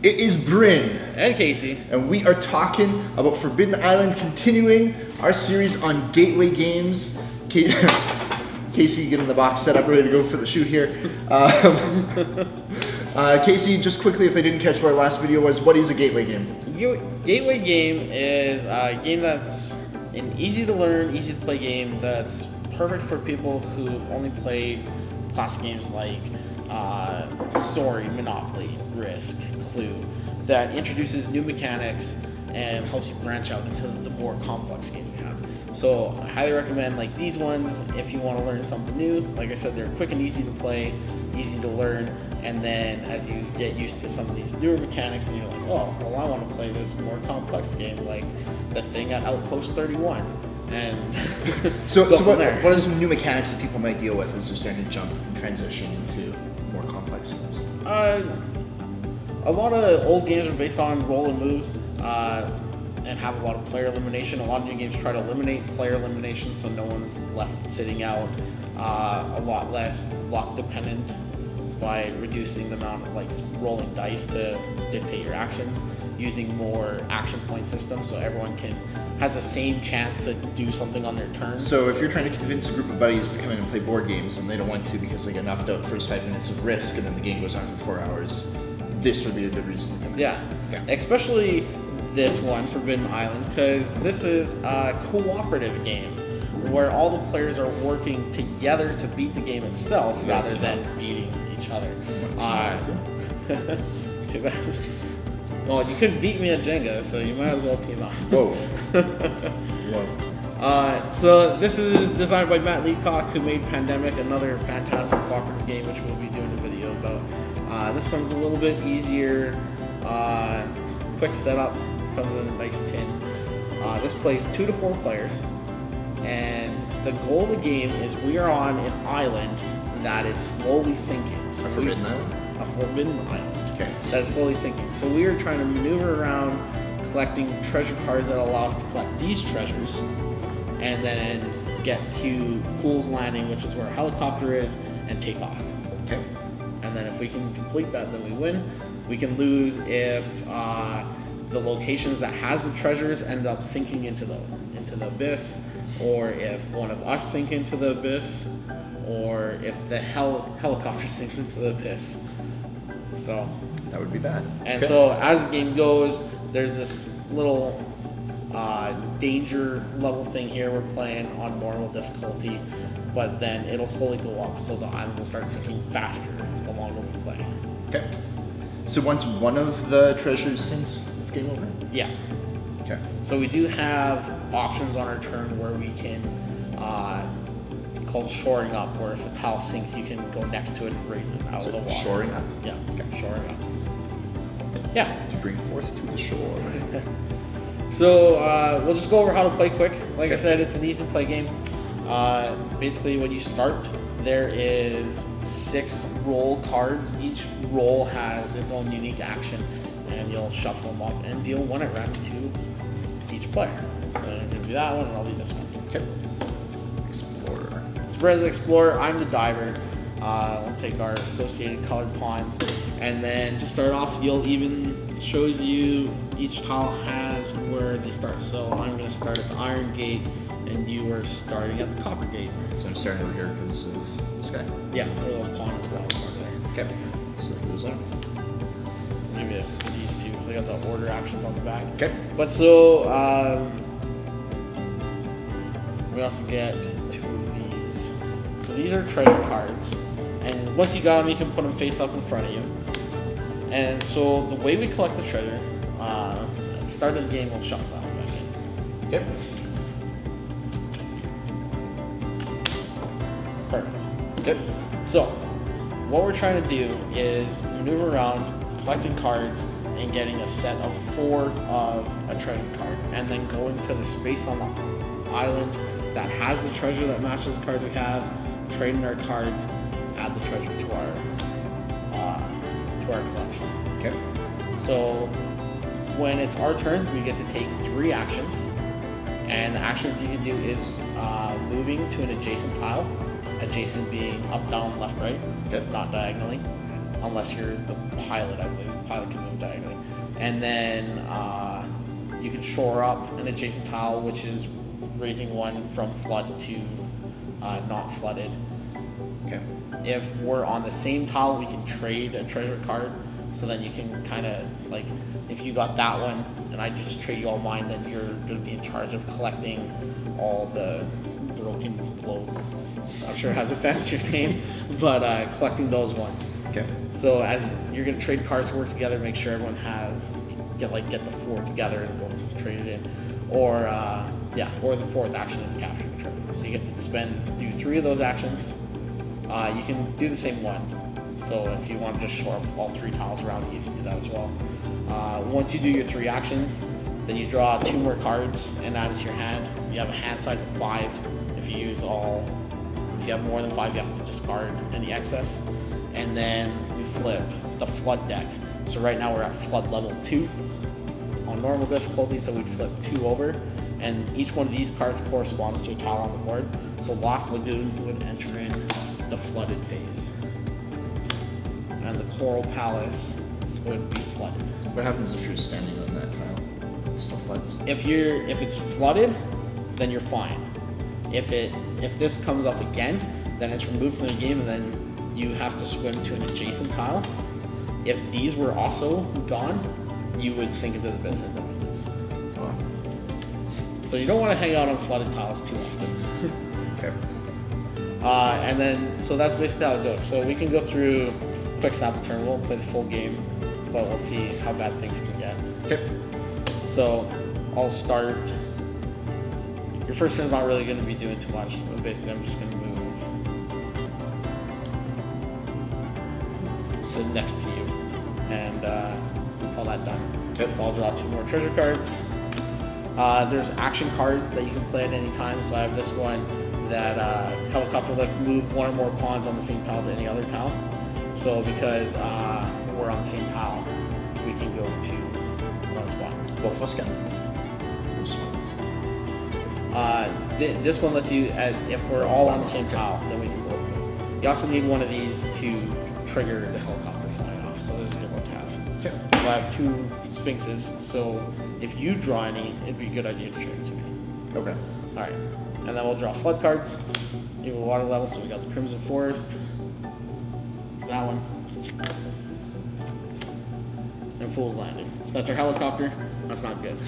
It is Bryn. And Casey. And we are talking about Forbidden Island, continuing our series on gateway games. Casey getting the box set up, ready to go for the shoot here. Casey, just quickly, if they didn't catch what our last video was, what is a gateway game? Gateway game is a game that's an easy to learn, easy to play game that's perfect for people who've only played classic games like Sorry, Monopoly, Risk, Clue, that introduces new mechanics and helps you branch out into the more complex game you have. So I highly recommend like these ones if you want to learn something new. Like I said, they're quick and easy to play, easy to learn, and then as you get used to some of these newer mechanics, then you're like, oh, well, I want to play this more complex game like the thing at Outpost 31. And so what are some new mechanics that people might deal with as they're starting to jump and transition into more complex games? A lot of old games are based on roll and moves and have a lot of player elimination. A lot of new games try to eliminate player elimination so no one's left sitting out. A lot less luck dependent by reducing the amount of like rolling dice to dictate your actions, using more action point systems so everyone has the same chance to do something on their turn. So if you're trying to convince a group of buddies to come in and play board games and they don't want to because they get knocked out the first 5 minutes of Risk and then the game goes on for 4 hours, this would be a good reason to come in. Yeah. Especially this one, Forbidden Island, because this is a cooperative game where all the players are working together to beat the game itself rather than beating each other. Too bad. Well, you couldn't beat me at Jenga, so you might as well team up. Whoa. So this is designed by Matt Leacock, who made Pandemic, another fantastic cooperative game, which we'll be doing a video about. This one's a little bit easier. Quick setup, comes in a nice tin. This plays 2 to 4 players, and the goal of the game is we are on an island that is slowly sinking. So A forbidden island? A forbidden island. Okay. That is slowly sinking. So we are trying to maneuver around collecting treasure cards that allow us to collect these treasures and then get to Fool's Landing, which is where a helicopter is, and take off. Okay. And then if we can complete that, then we win. We can lose if the locations that has the treasures end up sinking into the abyss, or if one of us sink into the abyss, or if the helicopter sinks into the abyss. So that would be bad. And so as the game goes, there's this little danger level thing here. We're playing on normal difficulty, but then it'll slowly go up, so the island will start sinking faster the longer we play. Okay. So once one of the treasures sinks, it's game over? Yeah. Okay. So we do have options on our turn where we can, it's called shoring up, where if a tile sinks, you can go next to it and raise it out of the water. Shoring up? Yeah, Okay. Shoring up. Yeah. To bring forth to the shore. So we'll just go over how to play quick. Like I Okay. said, it's an easy to play game. Basically, when you start, there is 6 roll cards. Each roll has its own unique action, and you'll shuffle them up and deal 1 at random to each player. So I'm going to do that one, and I'll do this one. Okay. Explorer. Spread as Explorer, I'm the diver. We'll take our associated colored pawns, and then to start off, shows you each tile has where they start. So I'm going to start at the Iron Gate, and you are starting at the Copper Gate. So I'm starting over here because of this guy? Yeah, a little pawn at the bottom part there. Okay. So that goes on. Maybe these two, because they got the order actions on the back. Okay. But so, we also get 2 of these. So these are treasure cards. And once you got them, you can put them face up in front of you. And so the way we collect the treasure, at the start of the game, we'll shuffle that one back in. Okay. Perfect. Okay. So, what we're trying to do is maneuver around, collecting cards, and getting a set of 4 of a treasure card, and then going to the space on the island that has the treasure that matches the cards we have, trading our cards, add the treasure to our collection. Okay. So, when it's our turn, we get to take 3 actions, and the actions you can do is moving to an adjacent tile. Adjacent being up, down, left, right, Okay. not diagonally. unless you're the pilot, I believe. The pilot can move diagonally. And then you can shore up an adjacent tile, which is raising one from flood to not flooded. Okay. If we're on the same tile, we can trade a treasure card. So then you can kind of like, if you got that one and I just trade you all mine, then you're going to be in charge of collecting all the broken globe. I'm sure it has a fancier name, but collecting those ones. Okay. So as you're going to trade cards to work together, make sure everyone has get the 4 together and go trade it in, or the 4th action is capture the treasure. So you get to do 3 of those actions. You can do the same one. So if you want to just shore up all 3 tiles around you can do that as well. Once you do your 3 actions, then you draw 2 more cards and add it to your hand. You have a hand size of 5. If you have more than 5, you have to discard any excess. And then we flip the flood deck. So right now we're at flood level 2 on normal difficulty, so we'd flip 2 over. And each one of these cards corresponds to a tile on the board. So Lost Lagoon would enter in the flooded phase. And the Coral Palace would be flooded. What happens if you're standing on that tile? It still floods? If it's flooded, then you're fine. If this comes up again, then it's removed from the game and then you have to swim to an adjacent tile. If these were also gone, you would sink into the abyss and then would lose. Wow. So you don't want to hang out on flooded tiles too often. Okay. And then, so that's basically how it goes. So we can go through quick snap the turn. We won't play the full game, but we'll see how bad things can get. Okay. So I'll start. Your first turn's not really going to be doing too much. Basically, I'm just going to move the next to you, and we'll call that done. Okay. So I'll draw 2 more treasure cards. There's action cards that you can play at any time. So I have this one that helicopter lift, move 1 or more pawns on the same tile to any other tile. So because we're on the same tile, we can go to one spot. Both of us can. This one lets you, if we're all on the same tile, then we can both move. You also need one of these to trigger the helicopter flying off, so this is a good one to have. Okay. So I have 2 Sphinxes, so if you draw any, it'd be a good idea to trigger it to me. Okay. Alright, and then we'll draw flood cards. Even water level, so we got the Crimson Forest. It's that one. And Fool's Landing. That's our helicopter. That's not good.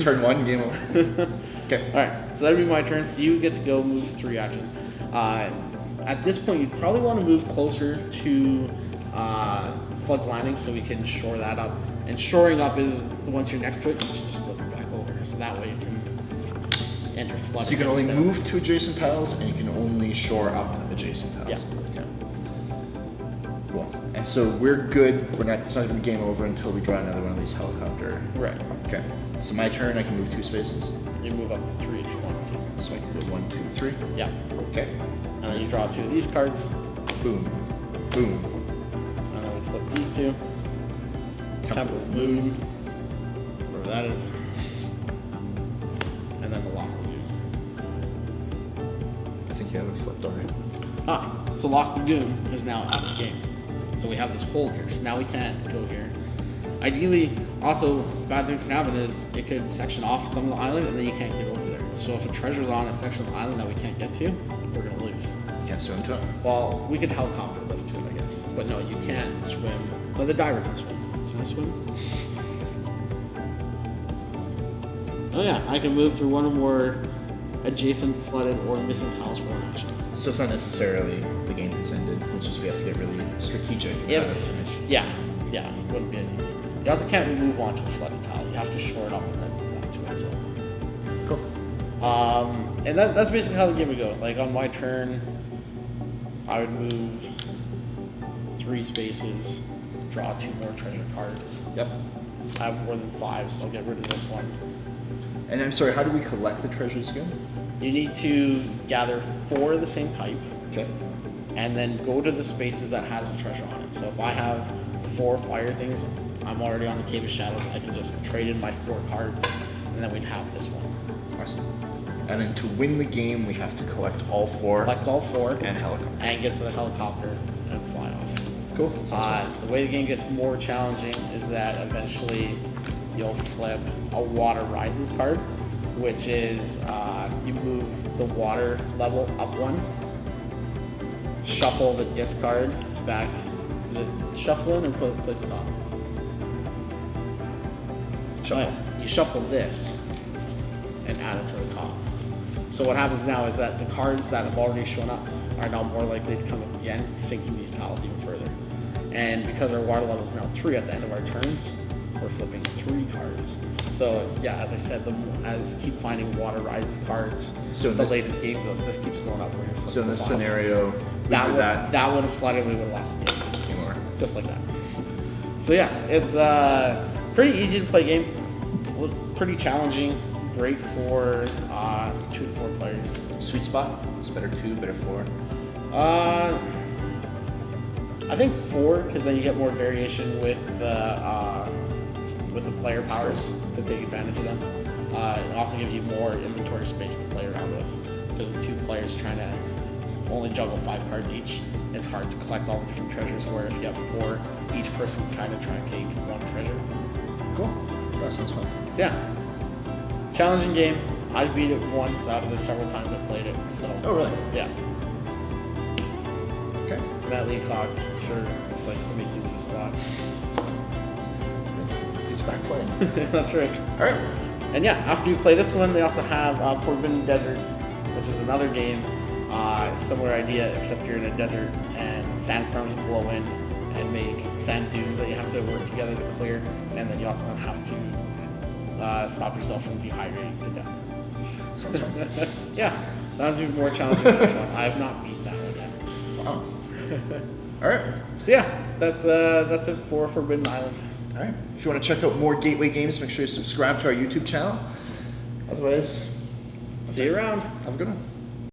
Turn 1, game over. Okay. Alright, so that'd be my turn. So you get to go move 3 actions. At this point, you'd probably want to move closer to Flood's Landing so we can shore that up. And shoring up is once you're next to it, you should just flip it back over. So that way you can enter Flood. So you can only instead. move to adjacent tiles and you can only shore up adjacent tiles. Yeah. Okay. Cool. And so we're good. It's not going to be game over until we draw another one of these helicopter. Right. Okay. So my turn, I can move 2 spaces. You move up to 3 if you want to. So I can move 1, 2, 3. Yeah. Okay. And then you draw 2 of these cards. Boom. Boom. And then we flip these 2. Temple of Moon. Whatever that is. And then the Lost Lagoon. I think you have it flipped already. So Lost Lagoon is now out of the game. So we have this hole here. So now we can't go here. Ideally, also, bad things can happen is it could section off some of the island and then you can't get over there. So if a treasure's on a section of the island that we can't get to, we're going to lose. Can't swim to it. Well, we could helicopter lift to it, I guess. But no, you can't swim. But the diver can swim. Can I swim? Oh yeah, I can move through 1 or more adjacent, flooded, or missing tiles for 1 action. So it's not necessarily the game that's ended. It's just we have to get really strategic how to finish. Yeah, it wouldn't be as easy. You also can't move on to a flooded tile. You have to shore it up and then move on to it as well. Cool. And that's basically how the game would go. Like on my turn, I would move 3 spaces, draw 2 more treasure cards. Yep. I have more than 5, so I'll get rid of this one. And I'm sorry, how do we collect the treasures again? You need to gather 4 of the same type, Okay. and then go to the spaces that has a treasure on it. So if I have 4 fire things, I'm already on the Cave of Shadows. I can just trade in my 4 cards, and then we'd have this one. Awesome. And then to win the game, we have to collect all 4. Collect all 4 And helicopter. and get to the helicopter and Cool. Sounds fun. The way the game gets more challenging is that eventually you'll flip a Water Rises card, which is you move the water level up one, shuffle the discard back. Is it shuffle in or place it top? Shuffle. You shuffle this and add it to the top. So what happens now is that the cards that have already shown up are now more likely to come up again, sinking these tiles even further. And because our water level is now 3 at the end of our turns, we're flipping 3 cards. So yeah, as I said, as you keep finding Water Rises cards, So the later the game goes, this keeps going up where you're flipping. So in this the bottom. scenario, that would have flooded, we would have lost the game. anymore. Just like that. So yeah, it's pretty easy to play game. Pretty challenging. Great for 2 to 4 players. Sweet spot. It's better 2, better 4. I think 4, because then you get more variation with the player powers to take advantage of them. It also gives you more inventory space to play around with, because with 2 players trying to only juggle 5 cards each, it's hard to collect all the different treasures. Where if you have 4, each person can kind of try and take 1 treasure. Cool. That sounds fun. So yeah, challenging game. I beat it once out of the several times I've played it. So Oh, really? yeah, Okay. Matt Leacock sure likes to make you lose a lot. He's back playing. That's right. All right. And yeah, after you play this one, they also have Forbidden Desert, which is another game. Similar idea, except you're in a desert and sandstorms blow in and make sand dunes that you have to work together to clear, and then you also have to stop yourself from dehydrating to death. Sounds fun. Yeah, that one's even more challenging than this one. I have not beaten that one yet. Wow. All right. So yeah, that's it for Forbidden Island. All right. If you want to check out more Gateway games, make sure you subscribe to our YouTube channel. Otherwise, See you around. have a good one.